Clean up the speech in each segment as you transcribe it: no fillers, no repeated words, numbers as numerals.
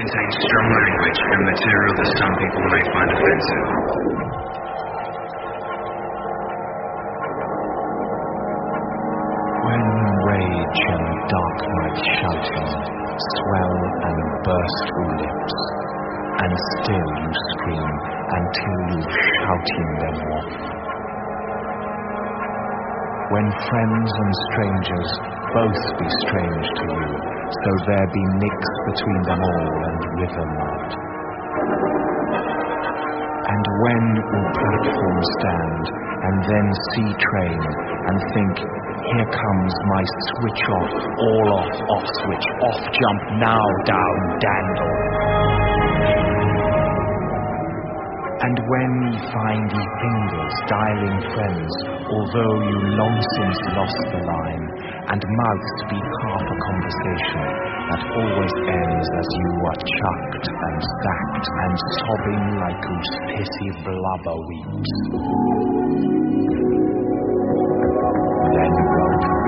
contains strong language and material that some people may find offensive. When rage and dark night shouting swell and burst through lips, and still you scream until you shouting them off. When friends and strangers both be strange to you, so there be nicks between them all and river mud. And when all platforms stand, and then see train, and think, here comes my switch off, all off switch, off jump now, down, dandle. And when ye find ye fingers dialing friends, although you long since lost the line, and mouths speak half a conversation that always ends as you are chucked and sacked and sobbing like whose pissy blubber weeps. Then welcome.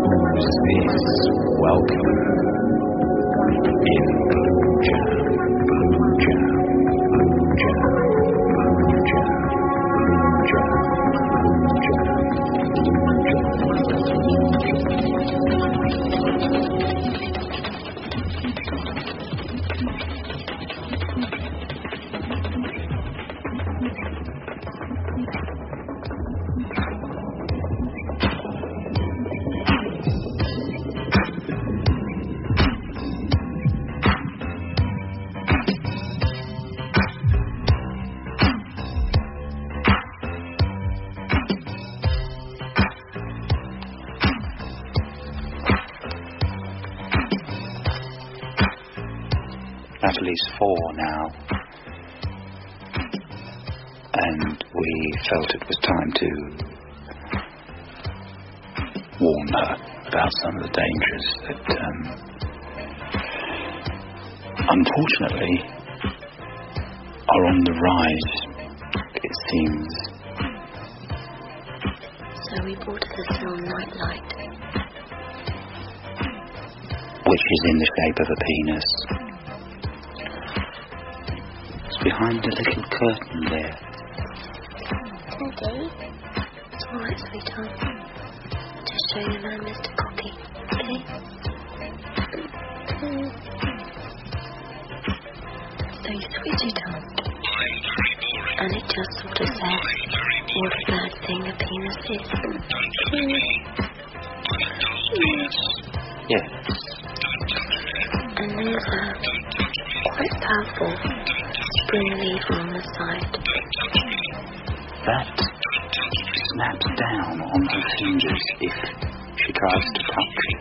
Who's this welcome? In blue jam, blue jam, blue jam, blue jam, blue jam, blue At least 4 now, and we felt it was time to warn her about some of the dangers that unfortunately are on the rise, it seems. So we bought her the film Nightlight, which is in the shape of a penis. Behind the little curtain there. Okay. It's alright, sweetheart. Just show you around Mr. Cocky, okay? So you switch it on. And it just sort of says what a bad thing a penis is. Yes. And there's a quite powerful spring lever on the side. That snaps down on her fingers if she tries to touch it.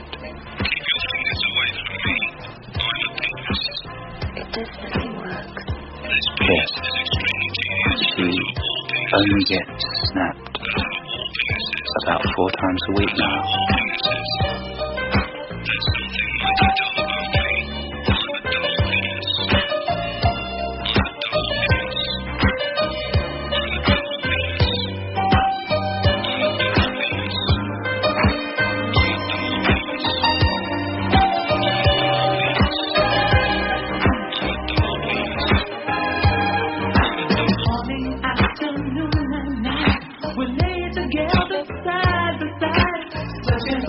It definitely works. Yes. She only gets snapped about 4 times a week now. Afternoon and night, we lay together side by side, searching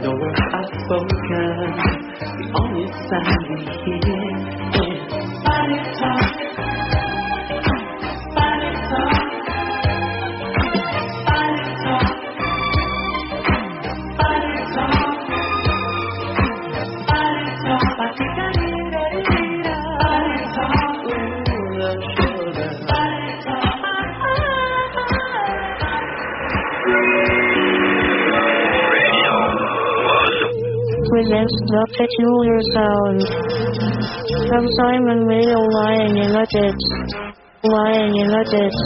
no words are spoken. The only sound we hear is body talk. Body talk. Body talk. Body talk. Body talk. Body talk. Ooh, the shoulder. Body talk. Presents the peculiar sound of Simon Mayo lying in a ditch. Lying in a ditch.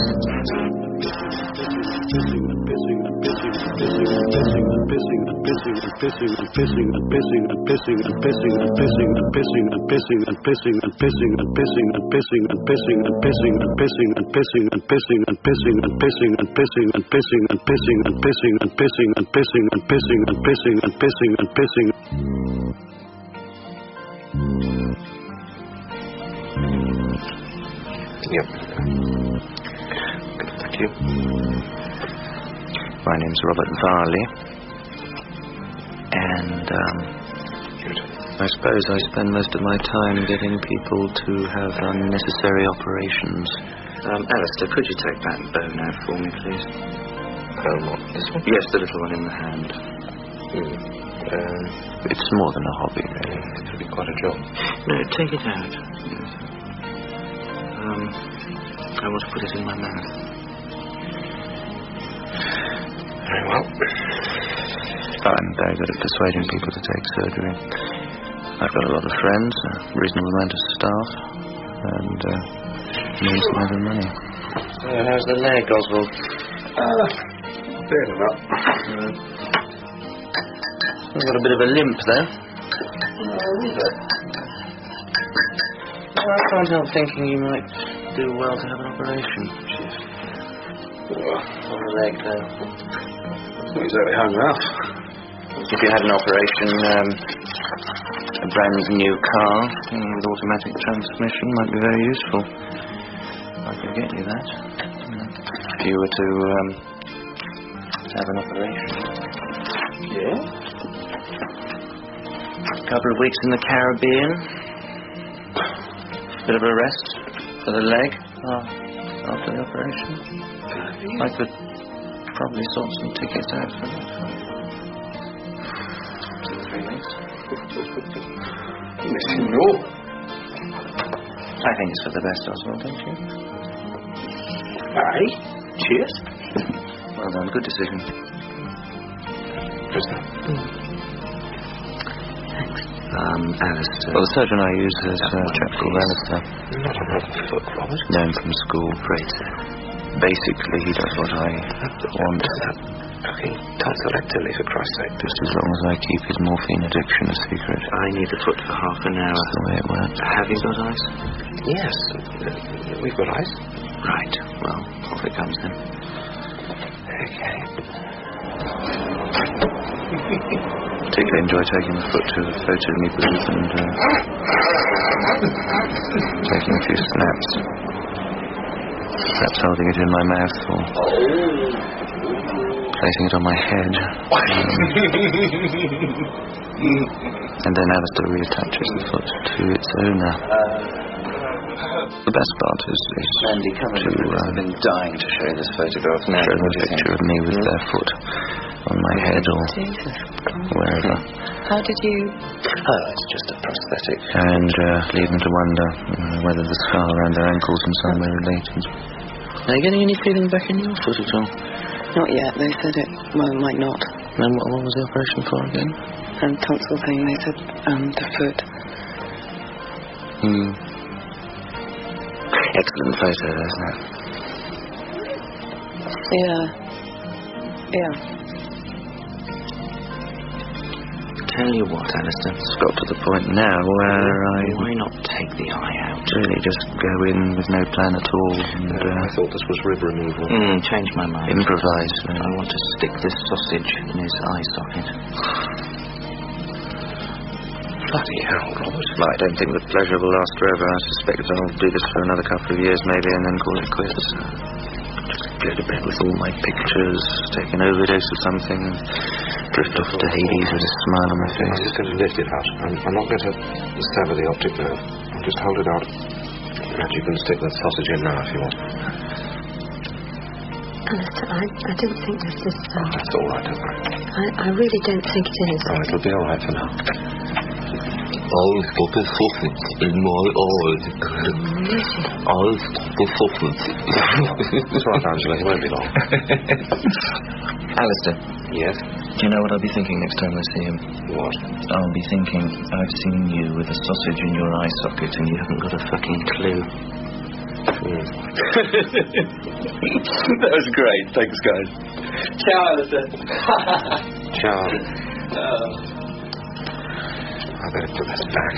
Yep. Thank you. My name's Robert Varley, and I suppose I spend most of my time getting people to have unnecessary operations. Alastair, could you take that bow now for me, please? What, this one? Yes, the little one in the hand. It's more than a hobby, really. It could be quite a job. No, take it out. Yes. I want to put it in my mouth. Very well. I'm very good at persuading people to take surgery. I've got a lot of friends, a reasonable amount of staff, and a nice amount of money. So, how's the leg, Oswald? Fair enough. I've got a bit of a limp, though. I can't help thinking you might do well to have an operation. On the leg, though. Not exactly hung rough. If you had an operation, a brand new car with automatic transmission might be very useful. I could get you that. If you were to have an operation. Yeah? A couple of weeks in the Caribbean. Bit of a rest for the leg after the operation. I could probably sort some tickets out for that. 2 or 3 weeks. No. I think it's for the best, Oswald, don't you? Aye. Cheers. Well done, good decision. Alastair. Well, the surgeon I use is a chap called Alastair. Not a foot, Robert. Known from school. Great. Basically, he does what I want. Fucking tonsillectomy, for Christ's sake. Just as long as I keep his morphine addiction a secret. I need the foot for half an hour. That's the way it works. Have you got ice? Yes. We've got ice. Right. Well, off it comes then. Okay. Particularly enjoy taking the foot to a photo of me booth and taking a few snaps. Perhaps holding it in my mouth or placing it on my head. And then Alastair reattaches the foot to its owner. The best part is Andy, I've been dying to show this photograph now. Show them a picture of me with their foot on my head or wherever. How did you... Oh, it's just a prosthetic. And leave them to wonder whether the scar around their ankles in some way related. Are you getting any feeling back in your foot at all? Not yet. They said it might not. And what was the operation for again? Tonsil thing. They said the foot. Excellent photo, isn't it? Yeah. Tell you what, Alastair, it's got to the point now where Why not take the eye out? Really, just go in with no plan at all. And, I thought this was rib removal. Change my mind. Improvise. I want to stick this sausage in his eye socket. Bloody hell, Robert. Well, I don't think the pleasure will last forever. I suspect I'll do this for another couple of years maybe and then call it quits. go to bed with all my pictures, take an overdose of something, drift off to Hades with a smile on my face. I'm just going to lift it out. I'm not going to sever the optic nerve. I'll just hold it out. And you can stick the sausage in now if you want. Alastair, I don't think this is... That's all right, don't worry. I really don't think it is. Oh, it'll be all right for now. I've got the sausage in my eyes. I've got the sausage. It's right, Angela, he won't be long. Alastair. Yes? Do you know what I'll be thinking next time I see him? What? I'll be thinking, I've seen you with a sausage in your eye socket and you haven't got a fucking clue. That was great. Thanks, guys. Ciao, Alastair. Ciao. I better put this back.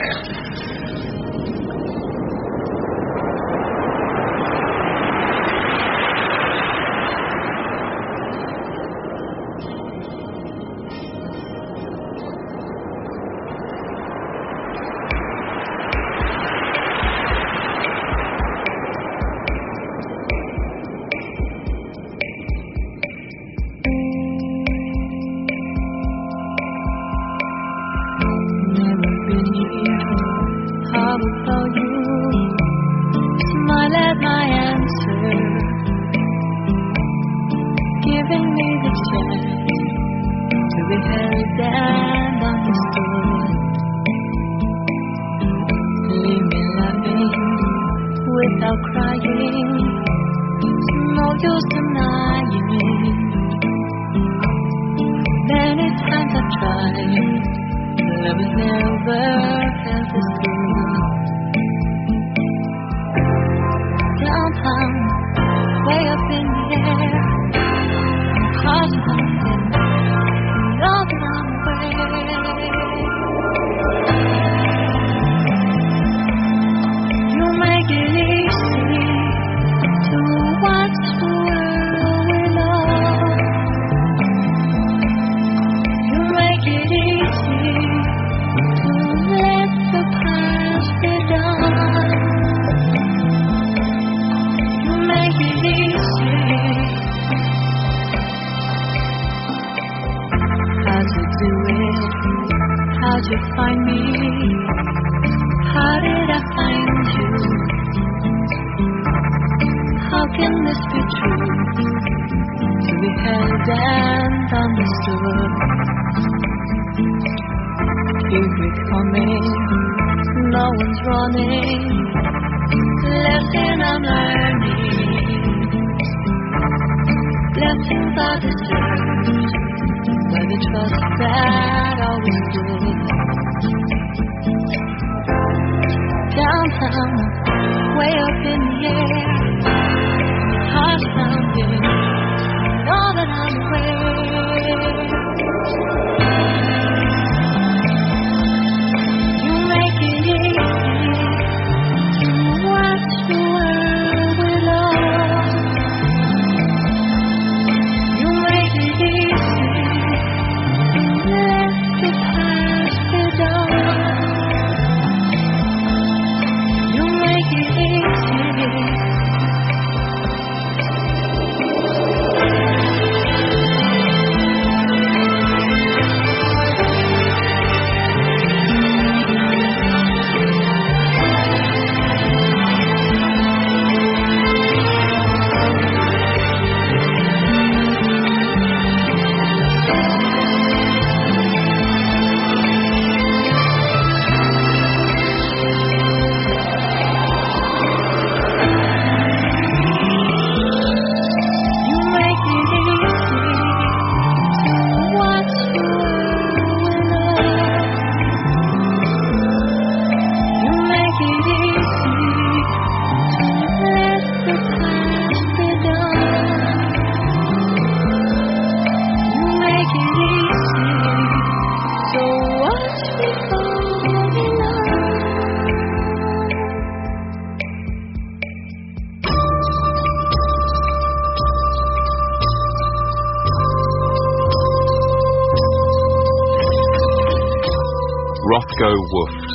Rothko woofed.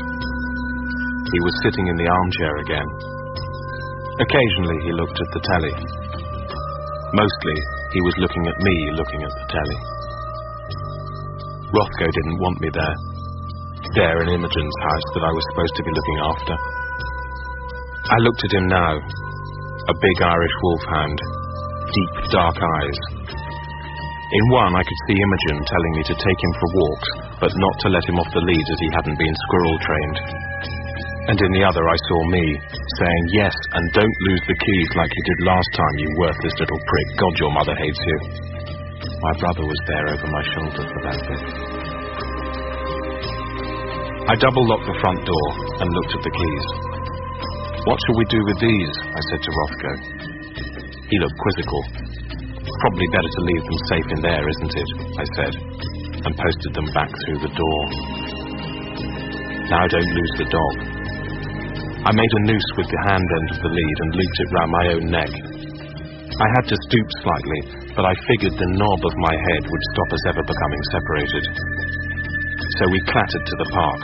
He was sitting in the armchair again. Occasionally he looked at the telly. Mostly, he was looking at me, looking at the telly. Rothko didn't want me there in Imogen's house that I was supposed to be looking after. I looked at him now, a big Irish wolfhound, deep dark eyes. In one I could see Imogen telling me to take him for walks, but not to let him off the lead as he hadn't been squirrel trained. And in the other I saw me, saying yes, and don't lose the keys like you did last time, you worthless little prick. God, your mother hates you. My brother was there over my shoulder for that bit. I double-locked the front door and looked at the keys. What shall we do with these? I said to Rothko. He looked quizzical. Probably better to leave them safe in there, isn't it? I said, and posted them back through the door. Now don't lose the dog. I made a noose with the hand end of the lead and looped it round my own neck. I had to stoop slightly, but I figured the knob of my head would stop us ever becoming separated. So we clattered to the park,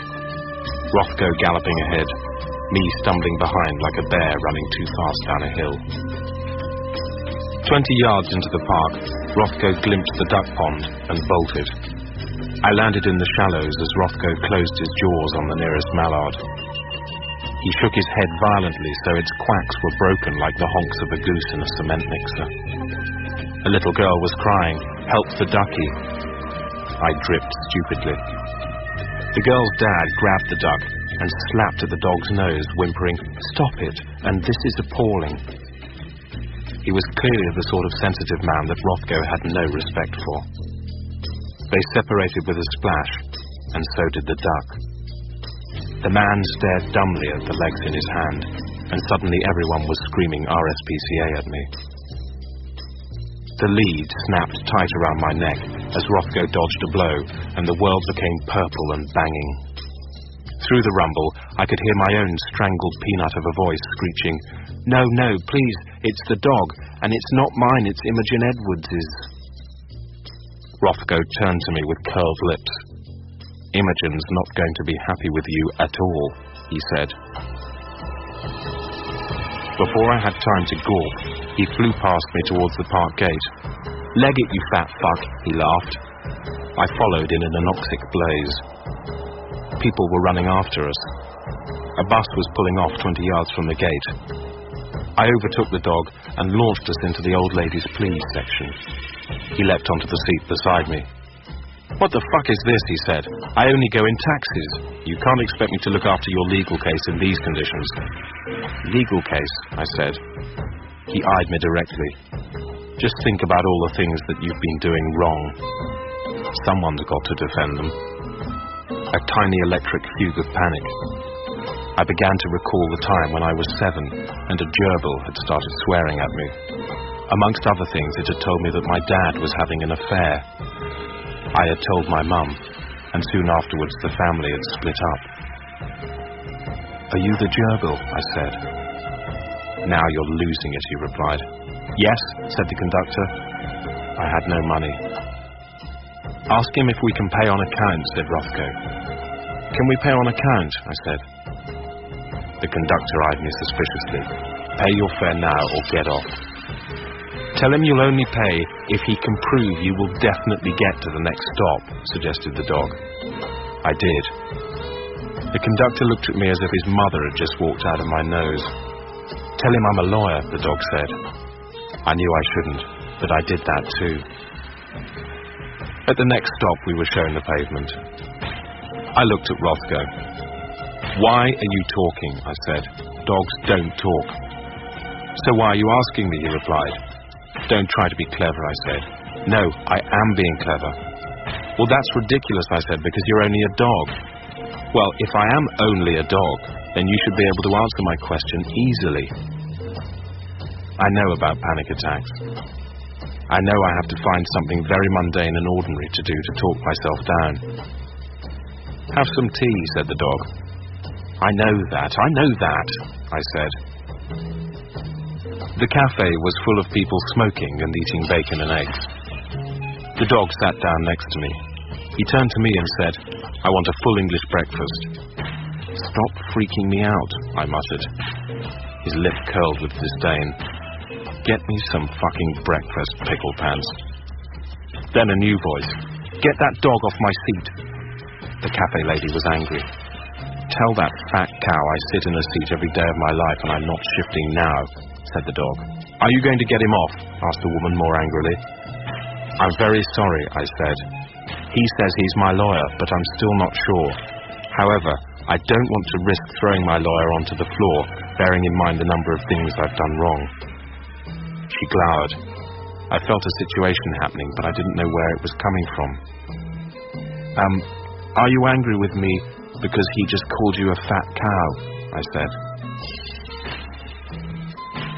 Rothko galloping ahead, me stumbling behind like a bear running too fast down a hill. 20 yards into the park, Rothko glimpsed the duck pond and bolted. I landed in the shallows as Rothko closed his jaws on the nearest mallard. He shook his head violently so its quacks were broken like the honks of a goose in a cement mixer. A little girl was crying, "Help the ducky." I dripped stupidly. The girl's dad grabbed the duck and slapped at the dog's nose, whimpering, "Stop it, and this is appalling." He was clearly the sort of sensitive man that Rothko had no respect for. They separated with a splash, and so did the duck. The man stared dumbly at the legs in his hand, and suddenly everyone was screaming RSPCA at me. The lead snapped tight around my neck as Rothko dodged a blow, and the world became purple and banging. Through the rumble, I could hear my own strangled peanut of a voice screeching, "No, no, please, it's the dog, and it's not mine, it's Imogen Edwards's." Rothko turned to me with curled lips. "Imogen's not going to be happy with you at all," he said. Before I had time to gawp, he flew past me towards the park gate. "Leg it, you fat fuck," he laughed. I followed in an anoxic blaze. People were running after us. A bus was pulling off 20 yards from the gate. I overtook the dog and launched us into the old lady's pleas section. He leapt onto the seat beside me. "What the fuck is this?" he said. "I only go in taxis. You can't expect me to look after your legal case in these conditions." "Legal case?" I said. He eyed me directly. "Just think about all the things that you've been doing wrong. Someone's got to defend them." A tiny electric fugue of panic. I began to recall the time when I was 7 and a gerbil had started swearing at me. Amongst other things, it had told me that my dad was having an affair. I had told my mum, and soon afterwards the family had split up. "Are you the gerbil?" I said. "Now you're losing it," he replied. "Yes," said the conductor. I had no money. "Ask him if we can pay on account," said Rothko. "Can we pay on account?" I said. The conductor eyed me suspiciously. "Pay your fare now or get off." "Tell him you'll only pay if he can prove you will definitely get to the next stop," suggested the dog. I did. The conductor looked at me as if his mother had just walked out of my nose. "Tell him I'm a lawyer," the dog said. I knew I shouldn't, but I did that too. At the next stop, we were shown the pavement. I looked at Rothko. "Why are you talking?" I said. "Dogs don't talk." "So why are you asking me?" he replied. "Don't try to be clever," I said. "No, I am being clever." "Well, that's ridiculous," I said, "because you're only a dog." "Well, if I am only a dog, then you should be able to answer my question easily." I know about panic attacks. I know I have to find something very mundane and ordinary to do to talk myself down. "Have some tea," said the dog. I know that, I said. The cafe was full of people smoking and eating bacon and eggs. The dog sat down next to me. He turned to me and said, "I want a full English breakfast." "Stop freaking me out," I muttered. His lip curled with disdain. Get me some fucking breakfast, pickle pants. Then a new voice. Get that dog off my seat. The cafe lady was angry. Tell that fat cow I sit in a seat every day of my life and I'm not shifting now, said the dog. Are you going to get him off? Asked the woman more angrily. I'm very sorry, I said. He says he's my lawyer, but I'm still not sure. However, I don't want to risk throwing my lawyer onto the floor, bearing in mind the number of things I've done wrong. She glowered. I felt a situation happening, but I didn't know where it was coming from. Are you angry with me because he just called you a fat cow? I said.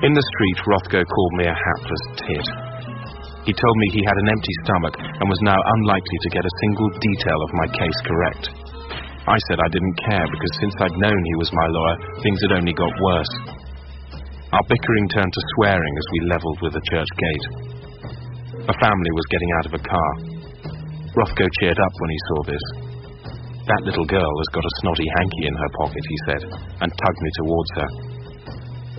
In the street, Rothko called me a hapless tit. He told me he had an empty stomach and was now unlikely to get a single detail of my case correct. I said I didn't care because since I'd known he was my lawyer, things had only got worse. Our bickering turned to swearing as we levelled with the church gate. A family was getting out of a car. Rothko cheered up when he saw this. That little girl has got a snotty hanky in her pocket, he said, and tugged me towards her.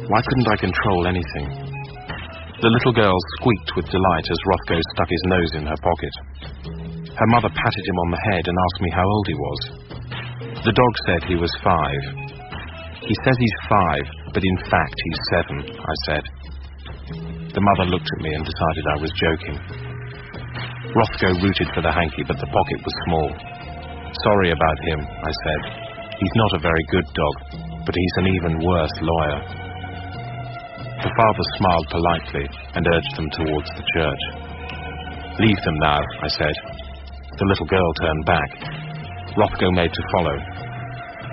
Why couldn't I control anything? The little girl squeaked with delight as Rothko stuck his nose in her pocket. Her mother patted him on the head and asked me how old he was. The dog said he was 5. He says he's 5, but in fact he's 7, I said. The mother looked at me and decided I was joking. Rothko rooted for the hanky, but the pocket was small. Sorry about him, I said. He's not a very good dog, but he's an even worse lawyer. The father smiled politely and urged them towards the church. Leave them now, I said. The little girl turned back. Rothko made to follow.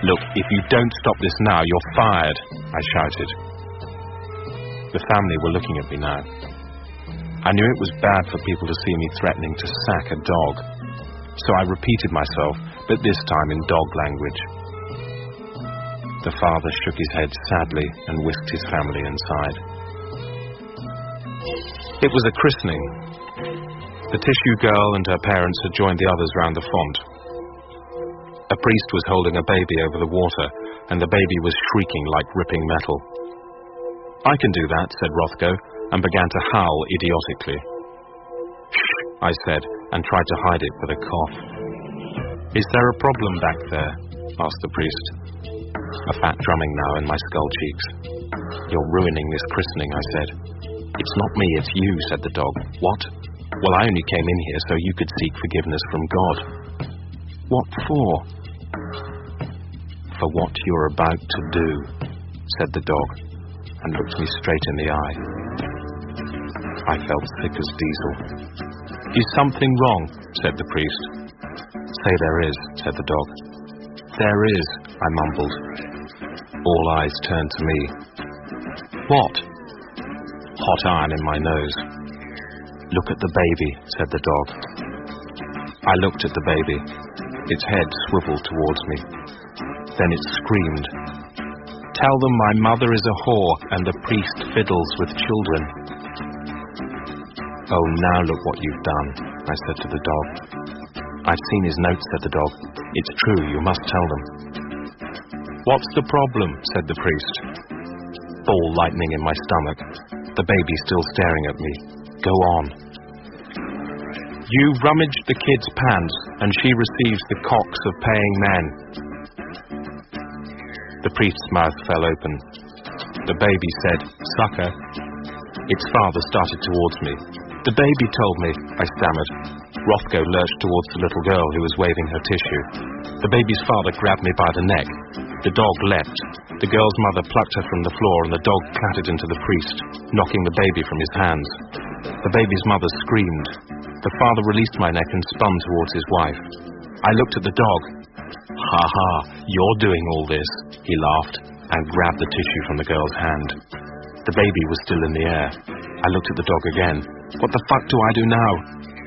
Look, if you don't stop this now, you're fired, I shouted. The family were looking at me now. I knew it was bad for people to see me threatening to sack a dog, so I repeated myself, but this time in dog language. The father shook his head sadly and whisked his family inside. It was a christening. The tissue girl and her parents had joined the others round the font. A priest was holding a baby over the water, and the baby was shrieking like ripping metal. I can do that, said Rothko, and began to howl idiotically. Shh, I said, and tried to hide it with a cough. Is there a problem back there? Asked the priest. A fat drumming now in my skull cheeks. You're ruining this christening, I said. It's not me, it's you, said the dog. What? Well, I only came in here so you could seek forgiveness from God. What for? For what you're about to do, said the dog, and looked me straight in the eye. I felt sick as diesel. Is something wrong? Said the priest. Say there is, said the dog. There is, I mumbled. All eyes turned to me. What? Hot iron in my nose. Look at the baby, said the dog. I looked at the baby. Its head swiveled towards me. Then it screamed. Tell them my mother is a whore and the priest fiddles with children. Oh, now look what you've done, I said to the dog. I've seen his notes, said the dog. It's true, you must tell them. What's the problem, said the priest. Ball lightning in my stomach. The baby still staring at me. Go on. You rummaged the kid's pants, and she receives the cocks of paying men. The priest's mouth fell open. The baby said, sucker. Its father started towards me. The baby told me, I stammered. Rothko lurched towards the little girl who was waving her tissue. The baby's father grabbed me by the neck. The dog leapt. The girl's mother plucked her from the floor and the dog clattered into the priest, knocking the baby from his hands. The baby's mother screamed. The father released my neck and spun towards his wife. I looked at the dog. Ha ha, you're doing all this, he laughed and grabbed the tissue from the girl's hand. The baby was still in the air. I looked at the dog again. What the fuck do I do now?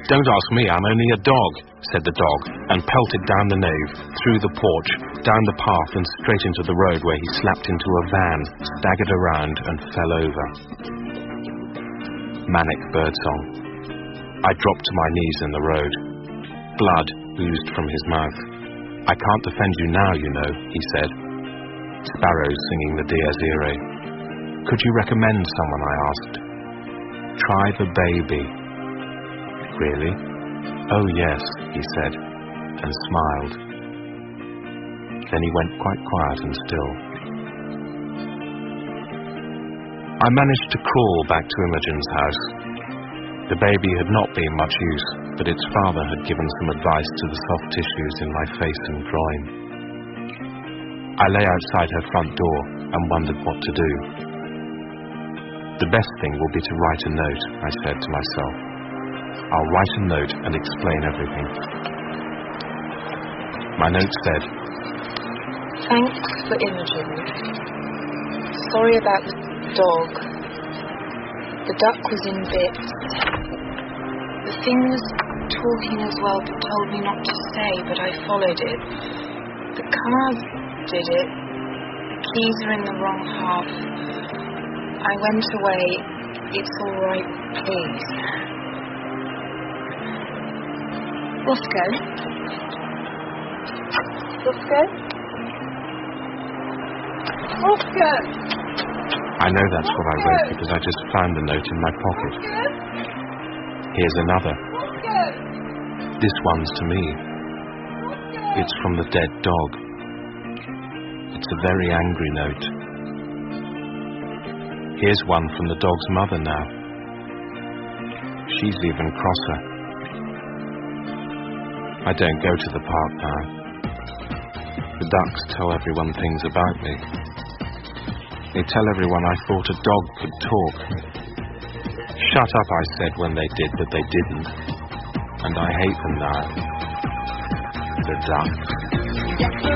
Don't ask me, I'm only a dog, said the dog, and pelted down the nave, through the porch, down the path and straight into the road where he slapped into a van, staggered around and fell over. Manic birdsong. I dropped to my knees in the road. Blood oozed from his mouth. I can't defend you now, you know, he said. Sparrows singing the Dies Irae. Could you recommend someone, I asked. Try the baby. Really? Oh yes, he said, and smiled. Then he went quite quiet and still. I managed to crawl back to Imogen's house. The baby had not been much use, but its father had given some advice to the soft tissues in my face and groin. I lay outside her front door and wondered what to do. The best thing will be to write a note, I said to myself. I'll write a note and explain everything. My note said, "Thanks for Imogen. Sorry about the dog. The duck was in bits. The thing was talking as well, but told me not to say, but I followed it. The car did it. The keys are in the wrong half. I went away. It's all right, please." Roscoe? Roscoe? Roscoe! I know that's what I wrote because I just found the note in my pocket. Here's another. This one's to me. It's from the dead dog. It's a very angry note. Here's one from the dog's mother now. She's even crosser. I don't go to the park now. The ducks tell everyone things about me. They tell everyone I thought a dog could talk. Shut up, I said when they did, but they didn't. And I hate them now. The ducks.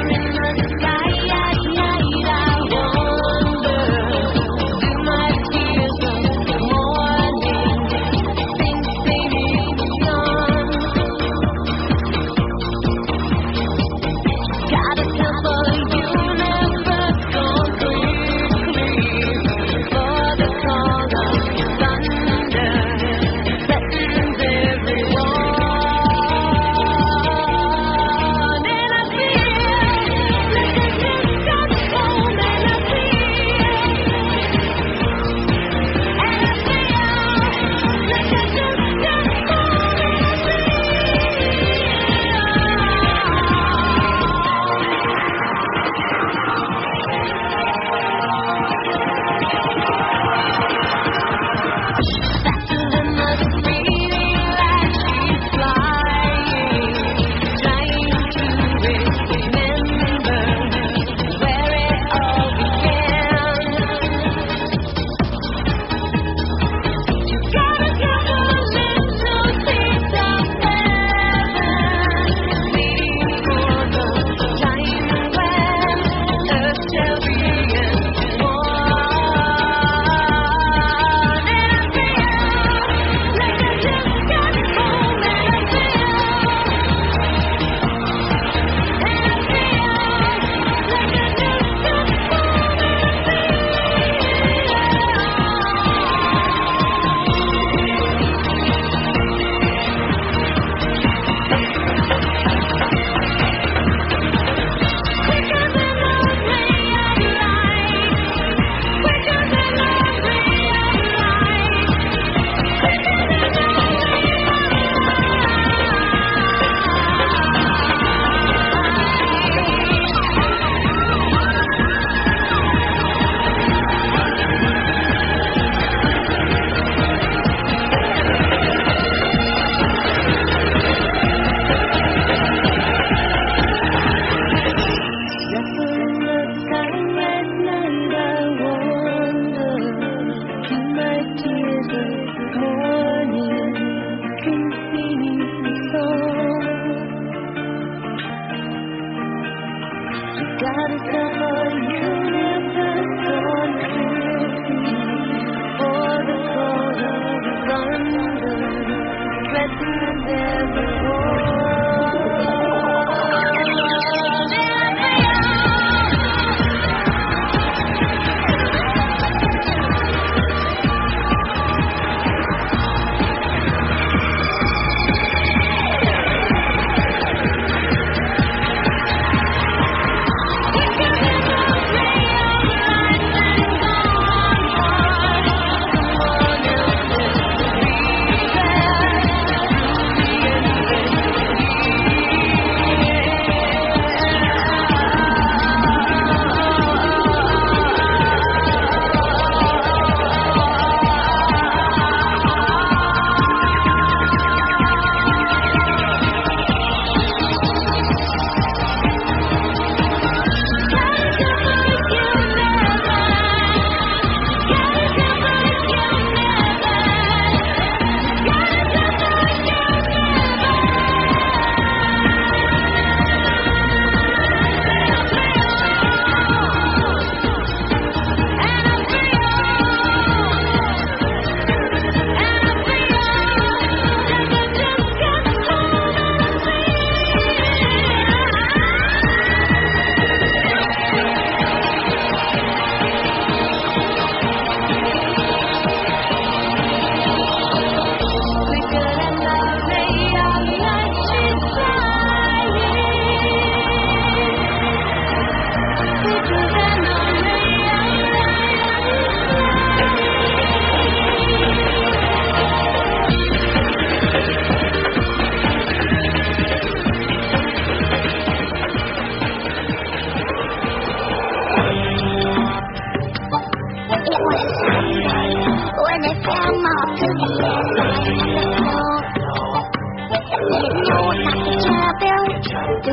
I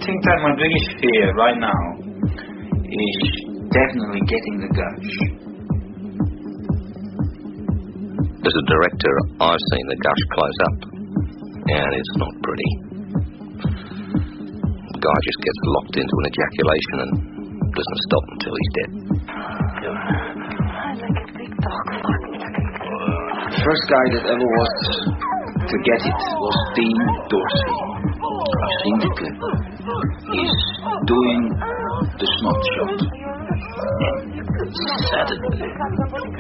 think that my biggest fear right now is definitely getting the gush. As a director, I've seen the gush close up, and it's not pretty. The guy just gets locked into an ejaculation and doesn't stop until he's dead. The first guy that ever was to get it was Dean Dorsey. I've seen the clip. He's doing the snot shot. Suddenly,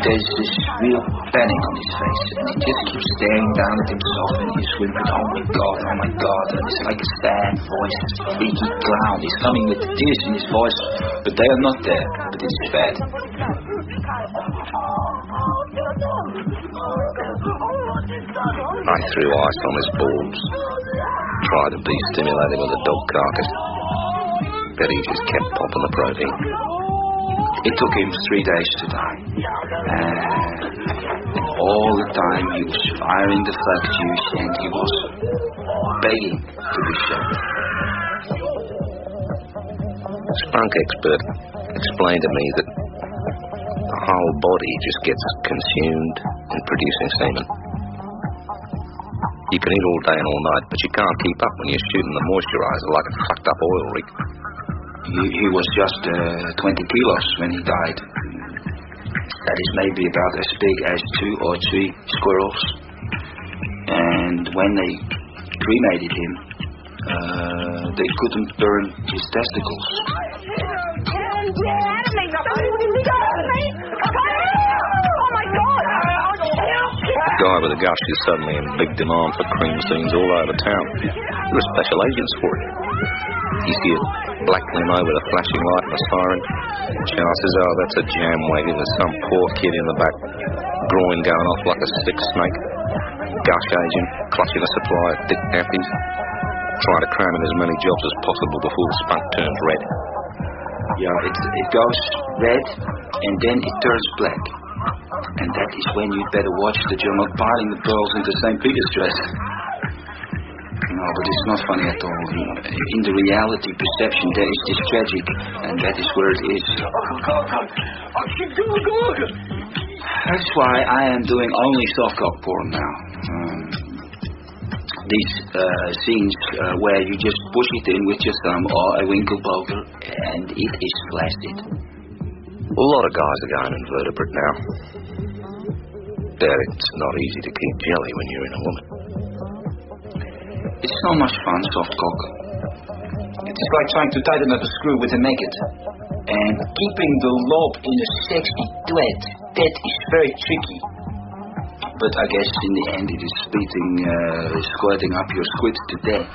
there's this real panic on his face, and he just keeps staring down at himself, and he's whimpering, oh my God, and it's like a sad voice, freaky clown. He's coming with the tears in his voice, but they are not there, but it's bad. I threw ice on his balls, tried to de-stimulate him with a dog carcass, but he just kept popping the protein. It took him 3 days to die. All the time he was firing the flag juice and he was begging to be shot. The spunk expert explained to me that the whole body just gets consumed in producing semen. You can eat all day and all night, but you can't keep up when you're shooting the moisturizer like a fucked up oil rig. He was just 20 kilos when he died. That is maybe about as big as 2 or 3 squirrels. And when they cremated him, they couldn't burn his testicles. The guy with the gush is suddenly in big demand for cream scenes all over town. There are special agents for it. You see a black limo with a flashing light and a siren. Chances are that's a jam wagon with some poor kid in the back, groin going off like a sick snake. Gush agent clutching a supply of dick nappies, trying to cram in as many jobs as possible before the spunk turns red. Yeah, it goes red and then it turns black. And that is when you'd better watch that you're not piling the pearls into St. Peter's dress. No, but it's not funny at all. In the reality perception, there is this tragic, and that is where it is. That's why I am doing only softcock porn now. These scenes where you just push it in with your thumb or a winkle poker, and it is flaccid. A lot of guys are going invertebrate now. But it's not easy to keep jelly when you're in a woman. It's not much fun, softcock. It's like trying to tighten up a screw with a maggot. And keeping the lobe in a sexy thread, that is very tricky. But I guess in the end it is squirting up your squid to death.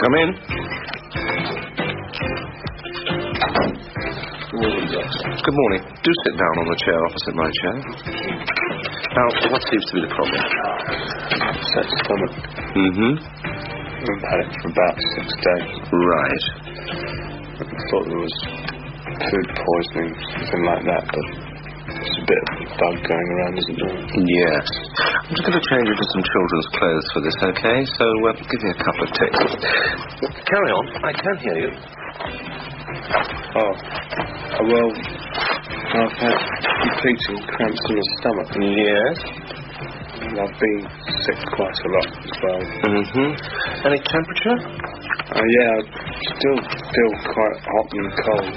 Come in. Good morning. Do sit down on the chair opposite my chair. Now, what seems to be the problem? Upset stomach. Mm-hmm. I've had it for about 6 days. Right. I thought there was food poisoning, something like that, but there's a bit of a bug going around, isn't there? Yes. I'm just going to change into some children's clothes for this, okay? So, give me a couple of ticks. Carry on. I can hear you. Oh, well, I've had repeating cramps in my stomach. Yes. And I've been sick quite a lot as well. Mm-hmm. Any temperature? Yeah, I still feel quite hot and cold.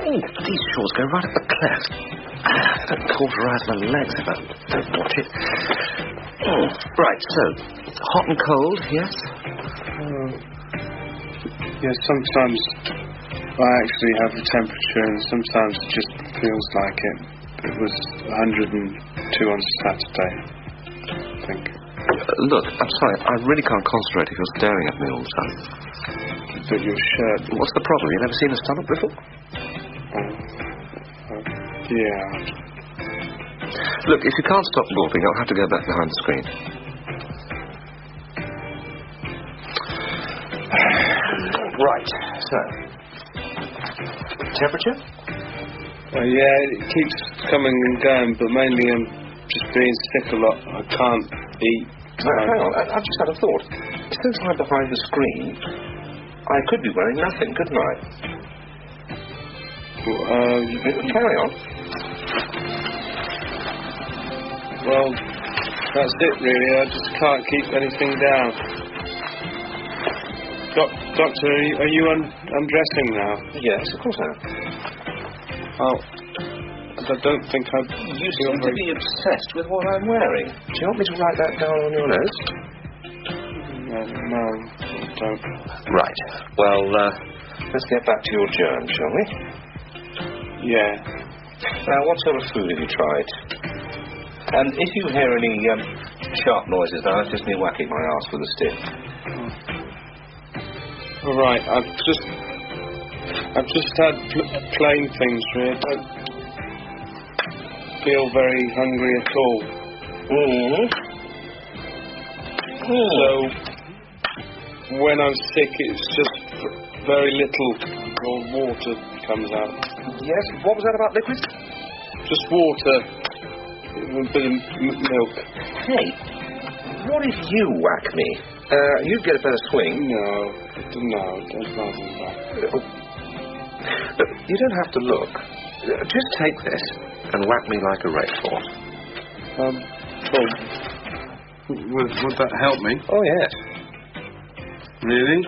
Oh, these shorts go right up the cleft. They don't cauterize my legs if I don't watch it. Right, so, hot and cold, yes? Yeah, sometimes I actually have a temperature and sometimes it just feels like it. It was 102 on Saturday, I think. Look, I'm sorry, I really can't concentrate if you're staring at me all the time. But your shirt... What's the problem? You never seen a stomach before? Yeah. Look, if you can't stop gulping, I'll have to go back behind the screen. Right, so... Temperature? Yeah, it keeps coming and going, but mainly I'm just being sick a lot. I can't eat. Hang on, I've just had a thought. Since I'm behind the screen, I could be wearing nothing, couldn't I? Carry on. Well, that's it really. I just can't keep anything down. Doctor, are you undressing now? Yes, of course I am. Oh, I don't think I... You seem to be obsessed with what I'm wearing. Do you want me to write that down on your notes? No, I don't. Right. Well, let's get back to your germ, shall we? Yeah. Now, what sort of food have you tried? And if you hear any sharp noises, now that's just me whacking my arse with a stick. All right, I've just had plain things really. I don't feel very hungry at all. So when I'm sick, it's just very little water comes out. Yes. What was that about liquids? Just water, a bit of milk. Hey, what if you whack me? You'd get a better swing. No, don't bother that. Look, you don't have to look. Just take this and whack me like a racehorse. Would that help me? Oh, yes. Really?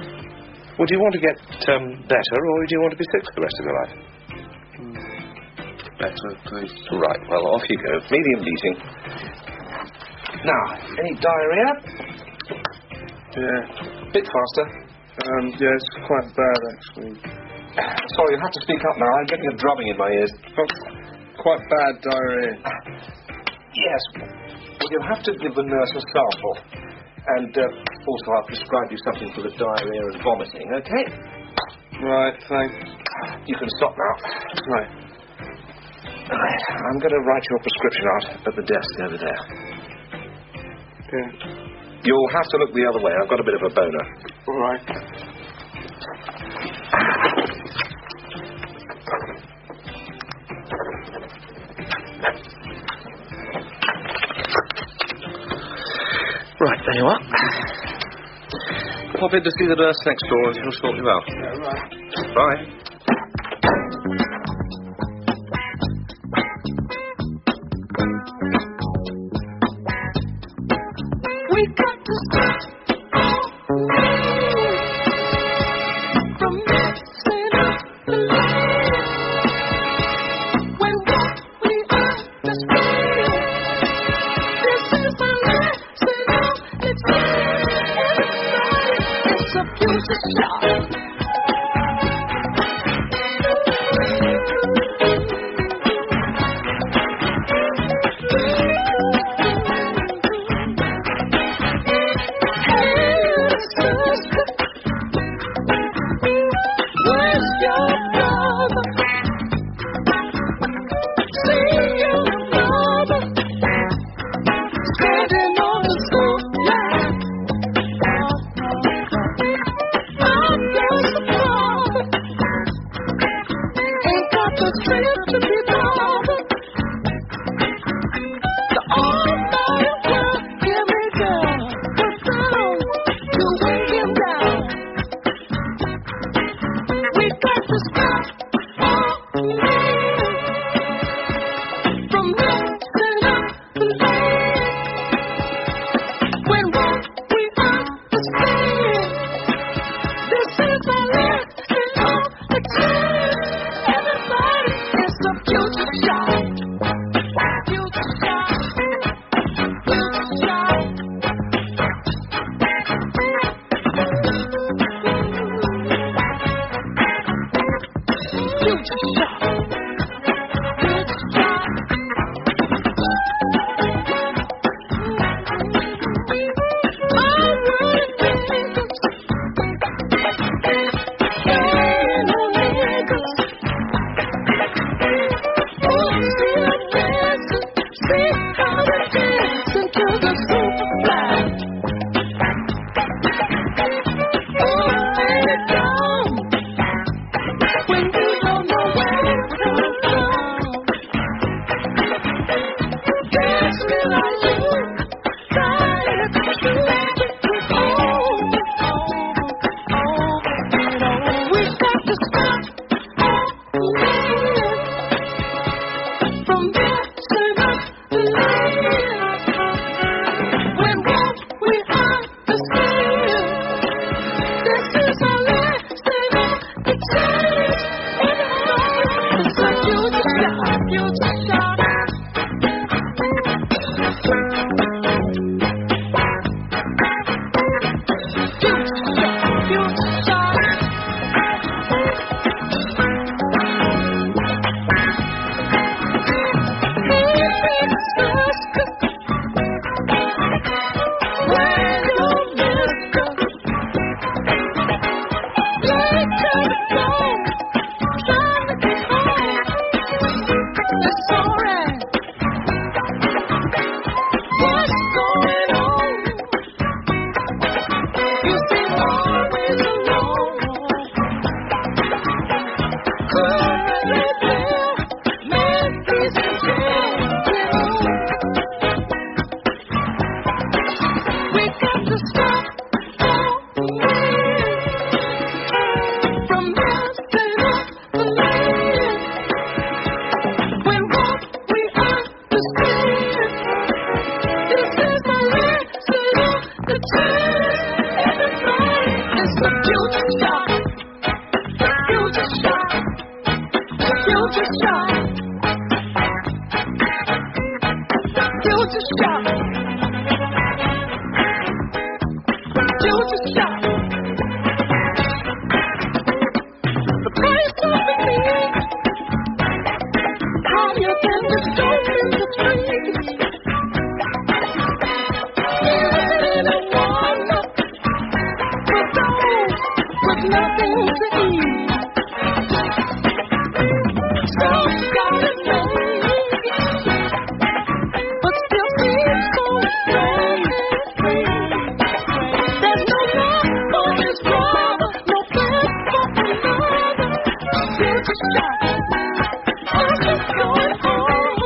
Well, do you want to get better, or do you want to be sick for the rest of your life? Better, please. Right, well, off you go. Medium beating. Now, any diarrhea? Yeah. Bit faster. Yeah, it's quite bad, actually. Sorry, you have to speak up now. I'm getting a drumming in my ears. Quite bad diarrhea. Yes. Well, you'll have to give the nurse a sample. And also I'll prescribe you something for the diarrhea and vomiting, okay? Right, thanks. You can stop now. Right. I'm going to write your prescription out at the desk over there. Yeah. You'll have to look the other way. I've got a bit of a boner. All right. Right, there you are. Pop in to see the nurse next door and she'll sort you out. Yeah, right. Bye. We got to stop from messing up the light. When what we understand, this is my lesson of it's everybody. It's a future shot. Hey. the time. Everybody is the future shock. The future shock. The future shock. Future shock. Future shock. The price of the need. How you can just go in the streets. Living in a wonder for those with nothing to eat. Some got it made, but still seems so strange. There's no love for this brother, no bed for another. Future shock, I'm just going home.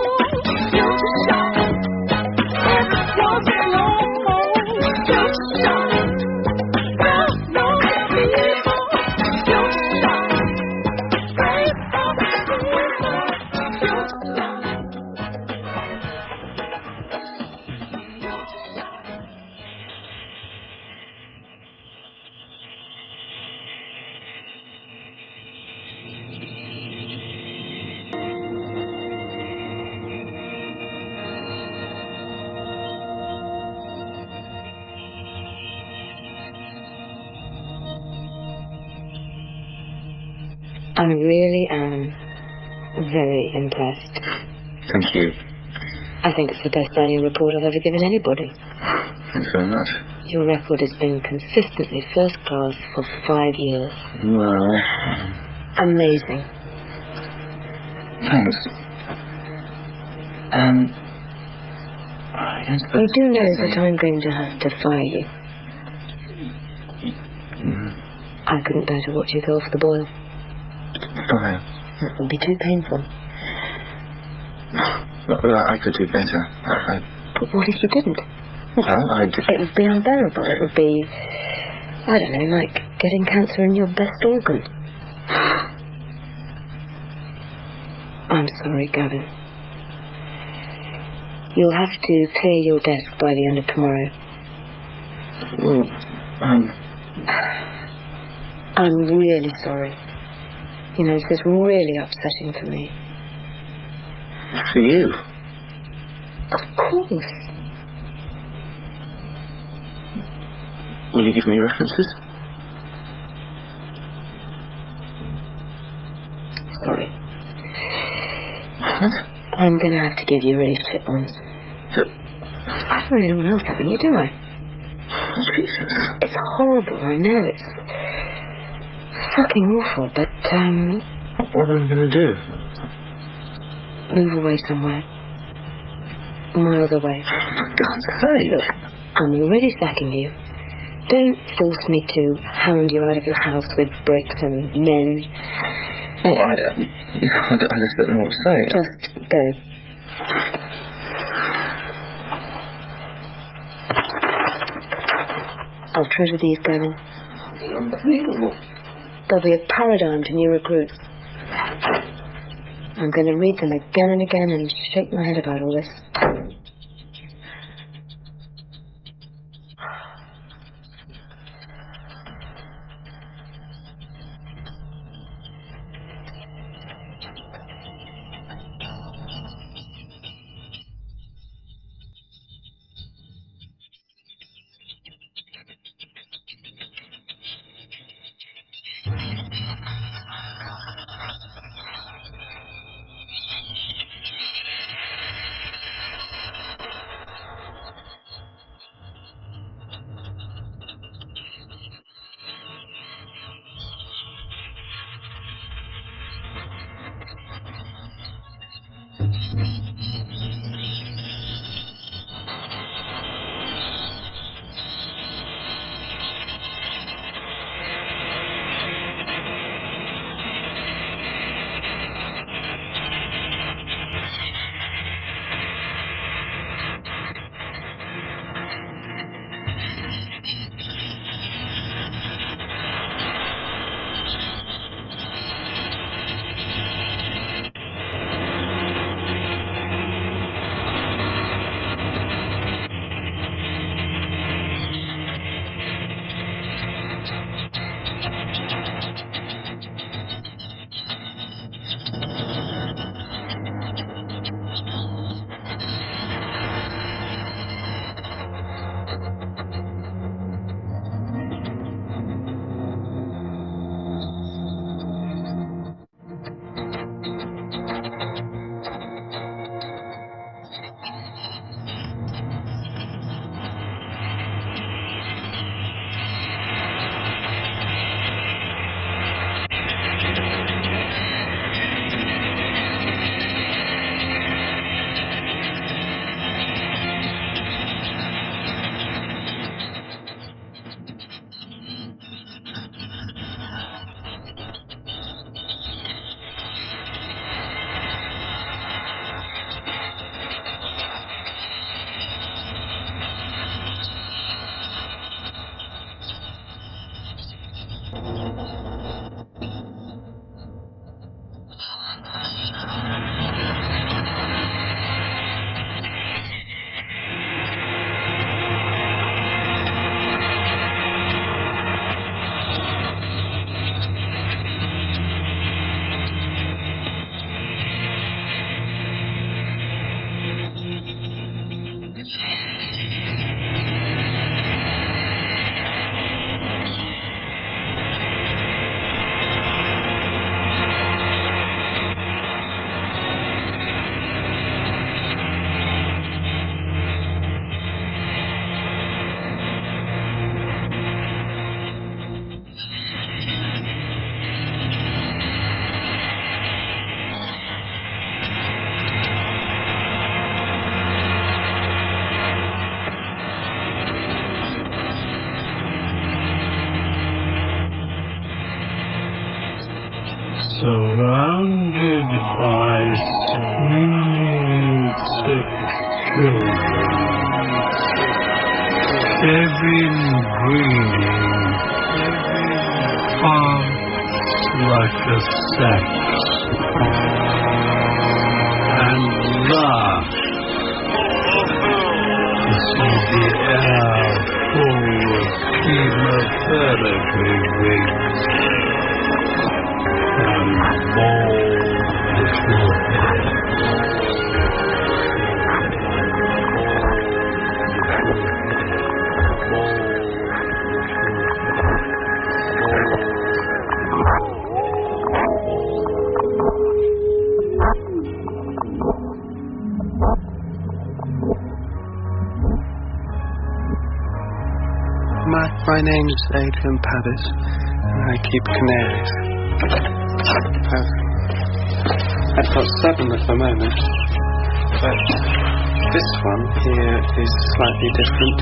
Future shock, everyone's alone. Future shock, don't know the people. Future shock, pray for the people. Future shock. I really am very impressed. Thank you. I think it's the best annual report I've ever given anybody. Thanks very much. Your record has been consistently first class for 5 years. Well, Amazing. thanks. I don't suppose... You do know that I'm going to have to fire you. I couldn't bear to watch you go off the boil. Why? It would be too painful. Well, I could do better. But what if you didn't? It would be unbearable. It would be, I don't know, like getting cancer in your best organ. I'm sorry, Gavin. You'll have to clear your desk by the end of tomorrow. Well, I'm really sorry. You know, this is really upsetting for me. for you. Of course. Will you give me references? Sorry. What? I'm going to have to give you really shit ones. So, I don't really know what else haven't you, do I? Jesus. It's horrible, I know. It's fucking awful, but, What am I going to do? move away somewhere. Miles away. For God's sake. Look, I'm already sacking you. Don't force me to hound you out of your house with bricks and men. Oh, I just don't know what to say. Just go. I'll treasure these, Gavin. Unbelievable. They'll be a paradigm to new recruits. I'm going to read them again and again and shake my head about all this. surrounded by screaming sick children, Kevin breathing farts like a sex, and laughs to see the air full of chemotherapy wigs and bald little My name's Adrian Pavis, and I keep canaries. I've got 7 at the moment, but this one here is slightly different.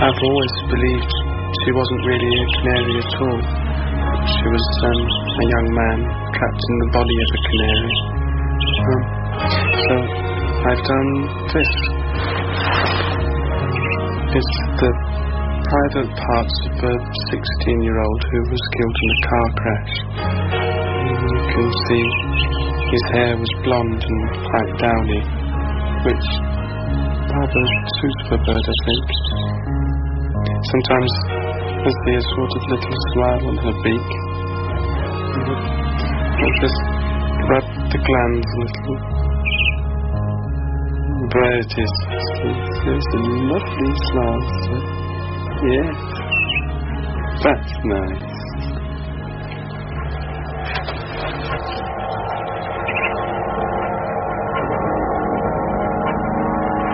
I've always believed she wasn't really a canary at all. She was a young man trapped in the body of a canary. So I've done this. It's the private parts of a 16-year-old who was killed in a car crash. You can see his hair was blonde and quite downy, which rather suits the bird, I think. Sometimes I see a sort of little smile on her beak. I'll just rub the glands a little. There it is. There's a lovely smile, sir. Yes. That's nice.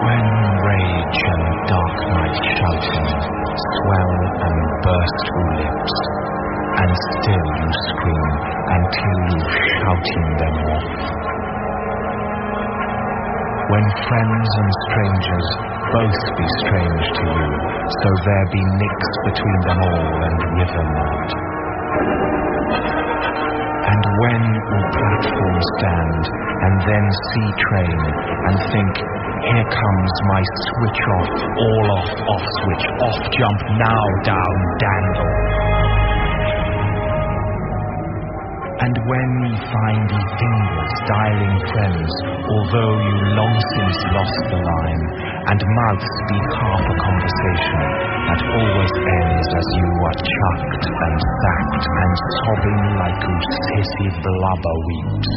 When rage and dark night shouting swell and burst through lips, and still you scream until you've shouting them off. When friends and strangers both be strange to you, so there be nicks between them all and river mud. And when all platforms stand, and then see train, and think, here comes my switch off, all off switch, off jump, now down, dangle. And when ye find ye fingers dialing friends, although you long since lost the line, and mouths speak half a conversation that always ends as you are chucked and sacked and sobbing like whose sissy blubber weeps.